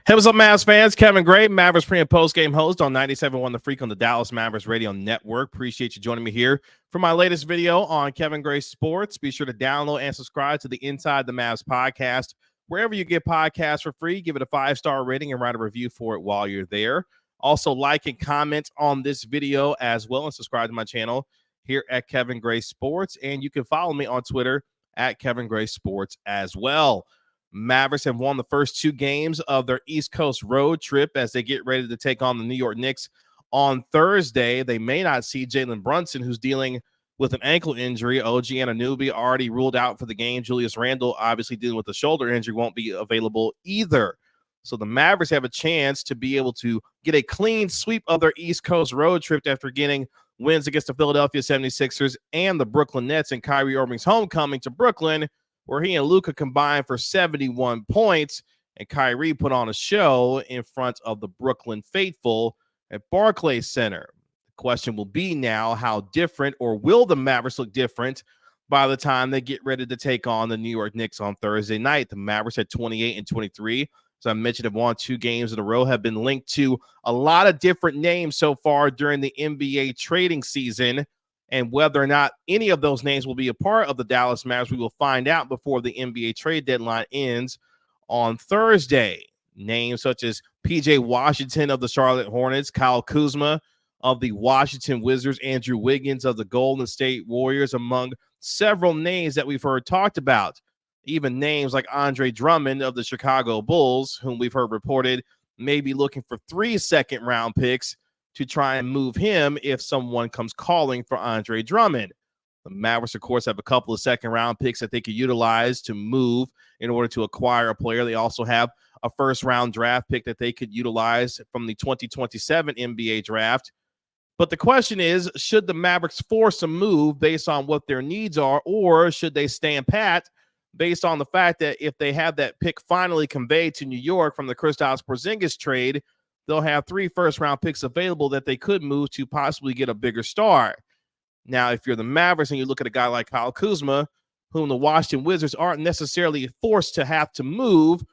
Hey, what's up, Mavs fans? Kevin Gray, Mavericks pre- and post-game host on 97.1 The Freak on the Dallas Mavericks Radio Network. Appreciate you joining me here for my latest video on Kevin Gray Sports. Be sure to download and subscribe to the Inside The Mavs podcast. Wherever you get podcasts for free, give it a 5-star rating and write a review for it while you're there. Also, like and comment on this video as well and subscribe to my channel here at Kevin Gray Sports. And you can follow me on Twitter at Kevin Gray Sports as well. Mavericks have won the first two games of their East Coast road trip as they get ready to take on the New York Knicks on Thursday. They may not see Jalen Brunson, who's dealing with an ankle injury. OG Anunoby already ruled out for the game. Julius Randle, obviously dealing with a shoulder injury, won't be available either. So the Mavericks have a chance to be able to get a clean sweep of their East Coast road trip after getting wins against the Philadelphia 76ers and the Brooklyn Nets and Kyrie Irving's homecoming to Brooklyn, where he and Luka combined for 71 points, and Kyrie put on a show in front of the Brooklyn faithful at Barclays Center. The question will be now, how different, or will the Mavericks look different by the time they get ready to take on the New York Knicks on Thursday night? The Mavericks at 28-23. As I mentioned, have won 2 games in a row, have been linked to a lot of different names so far during the NBA trading season. And whether or not any of those names will be a part of the Dallas Mavericks, we will find out before the NBA trade deadline ends on Thursday. Names such as P.J. Washington of the Charlotte Hornets, Kyle Kuzma of the Washington Wizards, Andrew Wiggins of the Golden State Warriors, among several names that we've heard talked about. Even names like Andre Drummond of the Chicago Bulls, whom we've heard reported may be looking for 3 second-round picks to try and move him if someone comes calling for Andre Drummond. The Mavericks, of course, have a couple of second-round picks that they could utilize to move in order to acquire a player. They also have a first-round draft pick that they could utilize from the 2027 NBA draft. But the question is, should the Mavericks force a move based on what their needs are, or should they stand pat based on the fact that if they have that pick finally conveyed to New York from the Kristaps Porzingis trade, they'll have 3 first-round picks available that they could move to possibly get a bigger star. Now, if you're the Mavericks and you look at a guy like Kyle Kuzma, whom the Washington Wizards aren't necessarily forced to have to move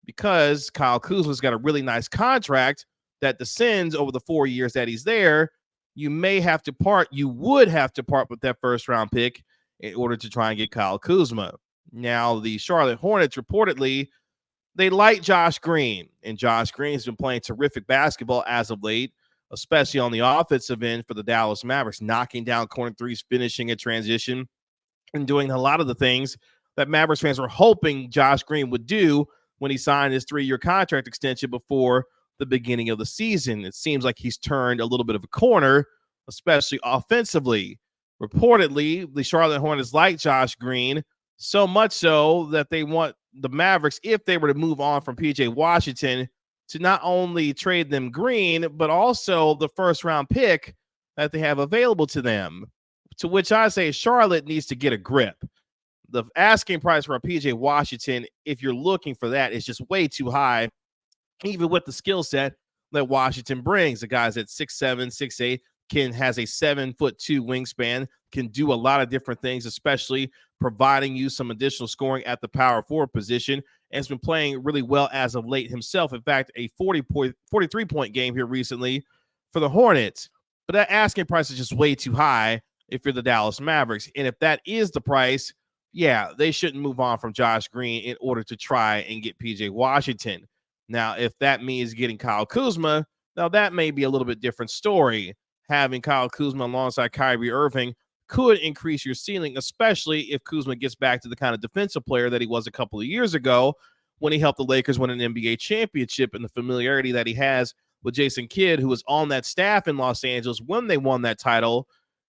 because Kyle Kuzma's got a really nice contract that descends over the 4 years that he's there, you would have to part with that first-round pick in order to try and get Kyle Kuzma. Now, the Charlotte Hornets reportedly, they like Josh Green, and Josh Green's been playing terrific basketball as of late, especially on the offensive end for the Dallas Mavericks, knocking down corner threes, finishing a transition, and doing a lot of the things that Mavericks fans were hoping Josh Green would do when he signed his 3-year contract extension before the beginning of the season. It seems like he's turned a little bit of a corner, especially offensively. Reportedly, the Charlotte Hornets like Josh Green, so much so that they want the Mavericks, if they were to move on from P.J. Washington, to not only trade them Green, but also the first-round pick that they have available to them, to which I say Charlotte needs to get a grip. The asking price for a P.J. Washington, if you're looking for that, is just way too high, even with the skill set that Washington brings. The guy's at 6'7", 6'8", has a 7'2" wingspan, can do a lot of different things, especially providing you some additional scoring at the power forward position, and has been playing really well as of late himself. In fact, a 43-point game here recently for the Hornets. But that asking price is just way too high if you're the Dallas Mavericks. And if that is the price, yeah, they shouldn't move on from Josh Green in order to try and get P.J. Washington. Now, if that means getting Kyle Kuzma, now that may be a little bit different story. Having Kyle Kuzma alongside Kyrie Irving could increase your ceiling, especially if Kuzma gets back to the kind of defensive player that he was a couple of years ago when he helped the Lakers win an NBA championship, and the familiarity that he has with Jason Kidd, who was on that staff in Los Angeles when they won that title.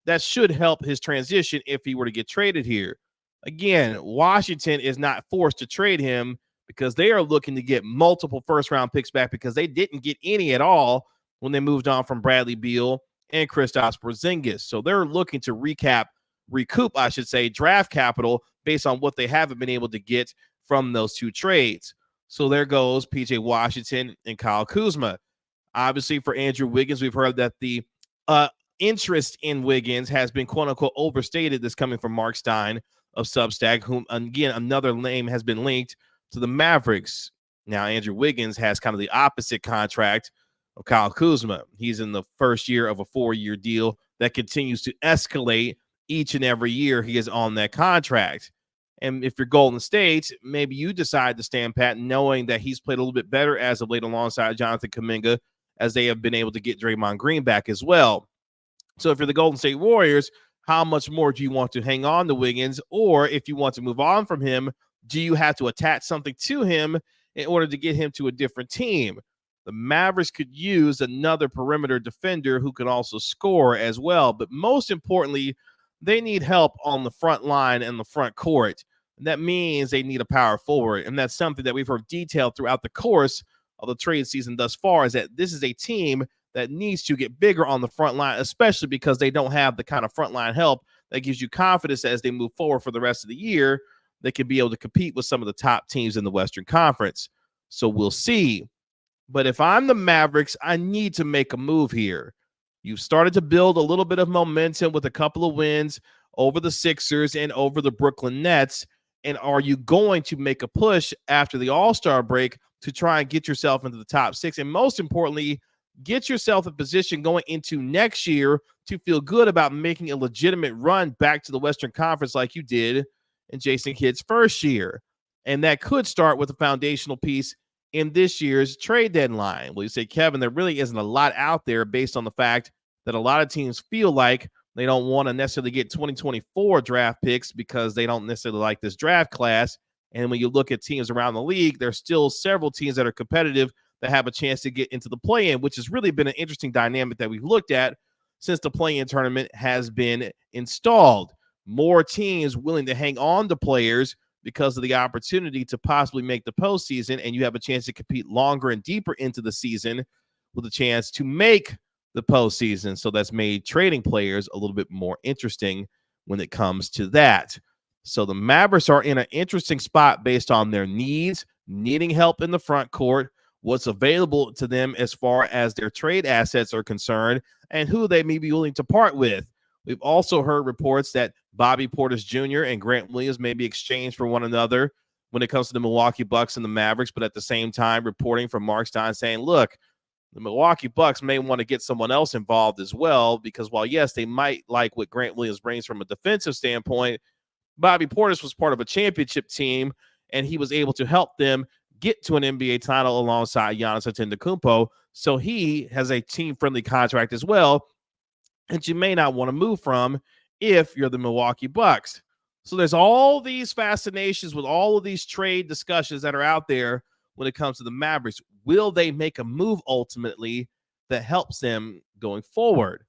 That should help his transition if he were to get traded here. Again, Washington is not forced to trade him because they are looking to get multiple first-round picks back because they didn't get any at all when they moved on from Bradley Beal and Kristaps Porzingis. So they're looking to recoup, draft capital based on what they haven't been able to get from those 2 trades. So there goes P.J. Washington and Kyle Kuzma. Obviously, for Andrew Wiggins, we've heard that the interest in Wiggins has been quote-unquote overstated. This coming from Mark Stein of Substack, whom, again, another name has been linked to the Mavericks. Now, Andrew Wiggins has kind of the opposite contract of Kyle Kuzma. He's in the first year of a 4-year deal that continues to escalate each and every year he is on that contract. And if you're Golden State, maybe you decide to stand pat knowing that he's played a little bit better as of late alongside Jonathan Kuminga, as they have been able to get Draymond Green back as well. So if you're the Golden State Warriors, how much more do you want to hang on to Wiggins? Or if you want to move on from him, do you have to attach something to him in order to get him to a different team? The Mavericks could use another perimeter defender who could also score as well. But most importantly, they need help on the front line and the front court. And that means they need a power forward. And that's something that we've heard detailed throughout the course of the trade season thus far, is that this is a team that needs to get bigger on the front line, especially because they don't have the kind of frontline help that gives you confidence as they move forward for the rest of the year. They can be able to compete with some of the top teams in the Western Conference. So we'll see. But if I'm the Mavericks, I need to make a move here. You've started to build a little bit of momentum with a couple of wins over the Sixers and over the Brooklyn Nets. And are you going to make a push after the All-Star break to try and get yourself into the top 6? And most importantly, get yourself in position going into next year to feel good about making a legitimate run back to the Western Conference like you did in Jason Kidd's first year. And that could start with a foundational piece in this year's trade deadline. Well, you say, Kevin, there really isn't a lot out there based on the fact that a lot of teams feel like they don't want to necessarily get 2024 draft picks because they don't necessarily like this draft class. And when you look at teams around the league, there's still several teams that are competitive that have a chance to get into the play-in, which has really been an interesting dynamic that we've looked at since the play-in tournament has been installed. More teams willing to hang on to players because of the opportunity to possibly make the postseason, and you have a chance to compete longer and deeper into the season with a chance to make the postseason. So that's made trading players a little bit more interesting when it comes to that. So the Mavericks are in an interesting spot based on their needs, needing help in the front court, what's available to them as far as their trade assets are concerned, and who they may be willing to part with. We've also heard reports that Bobby Portis Jr. and Grant Williams may be exchanged for one another when it comes to the Milwaukee Bucks and the Mavericks, but at the same time, reporting from Mark Stein saying, look, the Milwaukee Bucks may want to get someone else involved as well, because while, yes, they might like what Grant Williams brings from a defensive standpoint, Bobby Portis was part of a championship team, and he was able to help them get to an NBA title alongside Giannis Antetokounmpo. So he has a team-friendly contract as well, and you may not want to move from if you're the Milwaukee Bucks. So there's all these fascinations with all of these trade discussions that are out there when it comes to the Mavericks. Will they make a move ultimately that helps them going forward?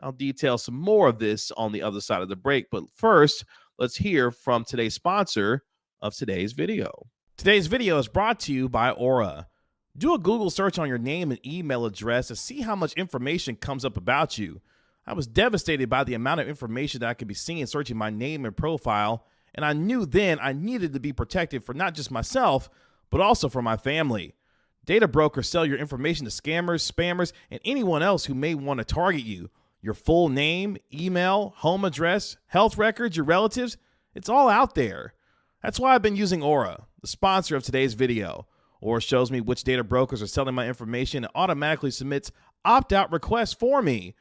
I'll detail some more of this on the other side of the break. But first, let's hear from today's sponsor of today's video. Today's video is brought to you by Aura. Do a Google search on your name and email address to see how much information comes up about you. I was devastated by the amount of information that I could be seeing searching my name and profile, and I knew then I needed to be protected for not just myself, but also for my family. Data brokers sell your information to scammers, spammers, and anyone else who may want to target you. Your full name, email, home address, health records, your relatives, it's all out there. That's why I've been using Aura, the sponsor of today's video. Aura shows me which data brokers are selling my information and automatically submits opt-out requests for me.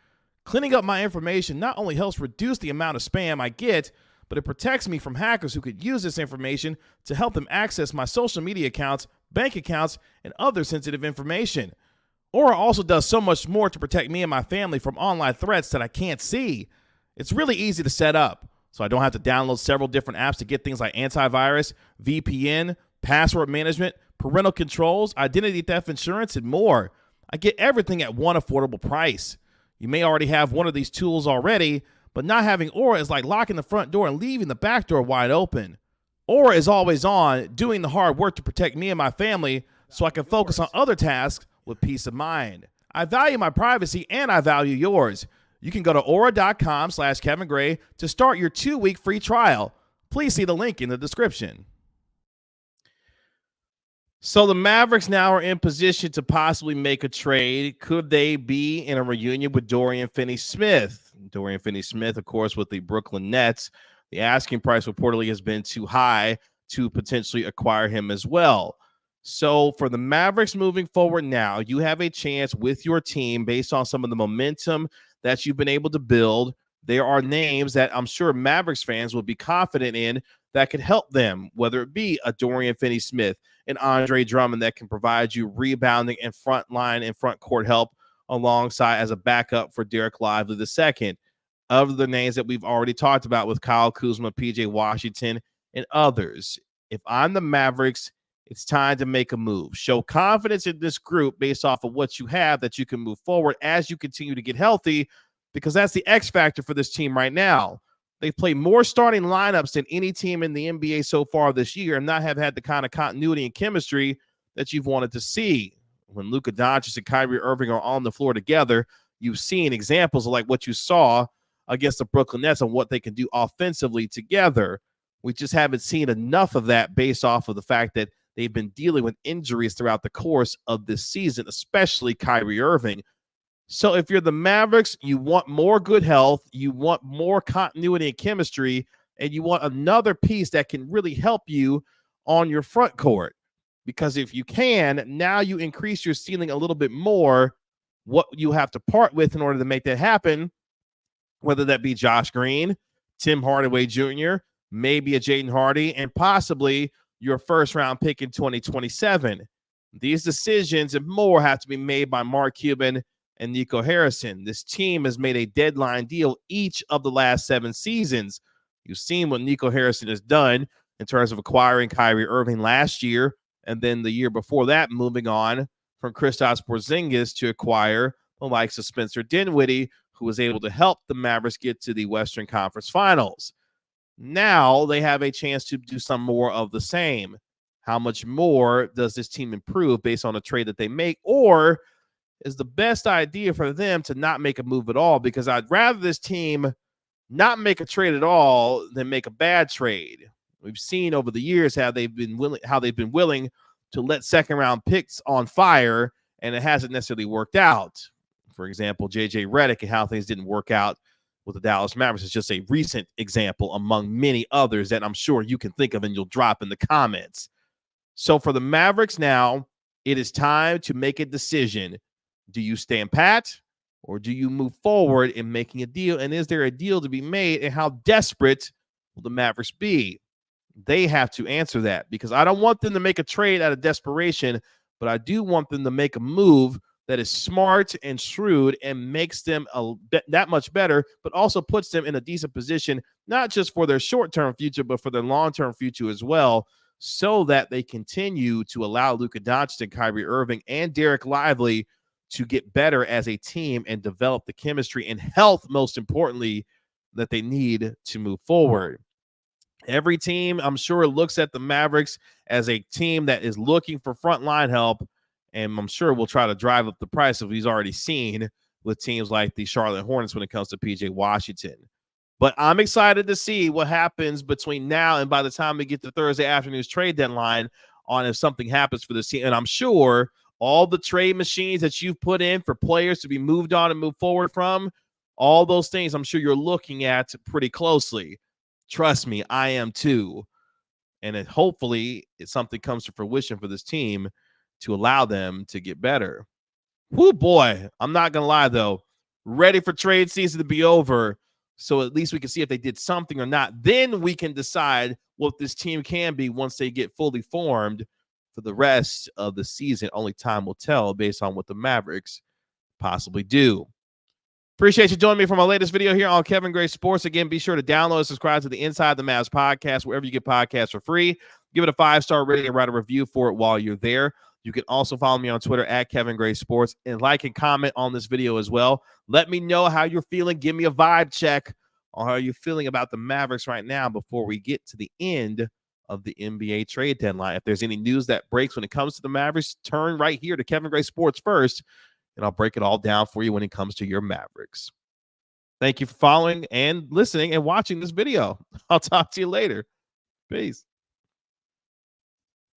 Cleaning up my information not only helps reduce the amount of spam I get, but it protects me from hackers who could use this information to help them access my social media accounts, bank accounts, and other sensitive information. Aura also does so much more to protect me and my family from online threats that I can't see. It's really easy to set up, so I don't have to download several different apps to get things like antivirus, VPN, password management, parental controls, identity theft insurance, and more. I get everything at one affordable price. You may already have one of these tools already, but not having Aura is like locking the front door and leaving the back door wide open. Aura is always on, doing the hard work to protect me and my family so I can focus on other tasks with peace of mind. I value my privacy and I value yours. You can go to aura.com/Kevin Gray to start your 2-week free trial. Please see the link in the description. So the Mavericks now are in position to possibly make a trade. Could they be in a reunion with Dorian Finney-Smith? Dorian Finney-Smith, of course, with the Brooklyn Nets. The asking price reportedly has been too high to potentially acquire him as well. So for the Mavericks moving forward now, you have a chance with your team based on some of the momentum that you've been able to build. There are names that I'm sure Mavericks fans will be confident in that could help them, whether it be a Dorian Finney-Smith, an Andre Drummond that can provide you rebounding and front line and front court help alongside as a backup for Derek Lively II. Of the names that we've already talked about with Kyle Kuzma, PJ Washington, and others. If I'm the Mavericks, it's time to make a move. Show confidence in this group based off of what you have that you can move forward as you continue to get healthy, because that's the X factor for this team right now. They've played more starting lineups than any team in the NBA so far this year and not have had the kind of continuity and chemistry that you've wanted to see. When Luka Doncic and Kyrie Irving are on the floor together, you've seen examples of like what you saw against the Brooklyn Nets and what they can do offensively together. We just haven't seen enough of that based off of the fact that they've been dealing with injuries throughout the course of this season, especially Kyrie Irving. So if you're the Mavericks, you want more good health, you want more continuity and chemistry, and you want another piece that can really help you on your front court. Because if you can, now you increase your ceiling a little bit more. What you have to part with in order to make that happen, whether that be Josh Green, Tim Hardaway Jr., maybe a Jaden Hardy, and possibly your first-round pick in 2027. These decisions and more have to be made by Mark Cuban and Nico Harrison. This team has made a deadline deal each of the last 7 seasons. You've seen what Nico Harrison has done in terms of acquiring Kyrie Irving last year, and then the year before that, moving on from Kristaps Porzingis to acquire the likes of Spencer Dinwiddie, who was able to help the Mavericks get to the Western Conference Finals. Now they have a chance to do some more of the same. How much more does this team improve based on a trade that they make? Or is the best idea for them to not make a move at all? Because I'd rather this team not make a trade at all than make a bad trade. We've seen over the years how they've been willing to let second-round picks on fire, and it hasn't necessarily worked out. For example, JJ Redick and how things didn't work out with the Dallas Mavericks is just a recent example among many others that I'm sure you can think of and you'll drop in the comments. So for the Mavericks now, it is time to make a decision. Do you stand pat or do you move forward in making a deal? And is there a deal to be made? And how desperate will the Mavericks be? They have to answer that, because I don't want them to make a trade out of desperation, but I do want them to make a move that is smart and shrewd and makes them that much better, but also puts them in a decent position, not just for their short-term future, but for their long-term future as well, so that they continue to allow Luka Doncic and Kyrie Irving and Derek Lively to get better as a team and develop the chemistry and health, most importantly, that they need to move forward. Every team, I'm sure, looks at the Mavericks as a team that is looking for frontline help, and I'm sure we'll try to drive up the price, as we've already seen with teams like the Charlotte Hornets when it comes to PJ Washington. But I'm excited to see what happens between now and by the time we get to Thursday afternoon's trade deadline on if something happens for this team. And I'm sure all the trade machines that you've put in for players to be moved on and move forward from, all those things I'm sure you're looking at pretty closely. Trust me, I am too. And hopefully something comes to fruition for this team to allow them to get better. Whoo, boy, I'm not going to lie, though. Ready for trade season to be over, so at least we can see if they did something or not. Then we can decide what this team can be once they get fully formed for the rest of the season. Only time will tell based on what the Mavericks possibly do. Appreciate you joining me for my latest video here on Kevin Gray Sports. Again, be sure to download and subscribe to the Inside the Mavs podcast wherever you get podcasts for free. Give it a 5-star rating and write a review for it while you're there. You can also follow me on Twitter at Kevin Gray Sports, and like and comment on this video as well. Let me know how you're feeling. Give me a vibe check on how you're feeling about the Mavericks right now before we get to the end of the NBA trade deadline. If there's any news that breaks when it comes to the Mavericks, turn right here to Kevin Gray Sports first, and I'll break it all down for you when it comes to your Mavericks. Thank you for following and listening and watching this video. I'll talk to you later. Peace.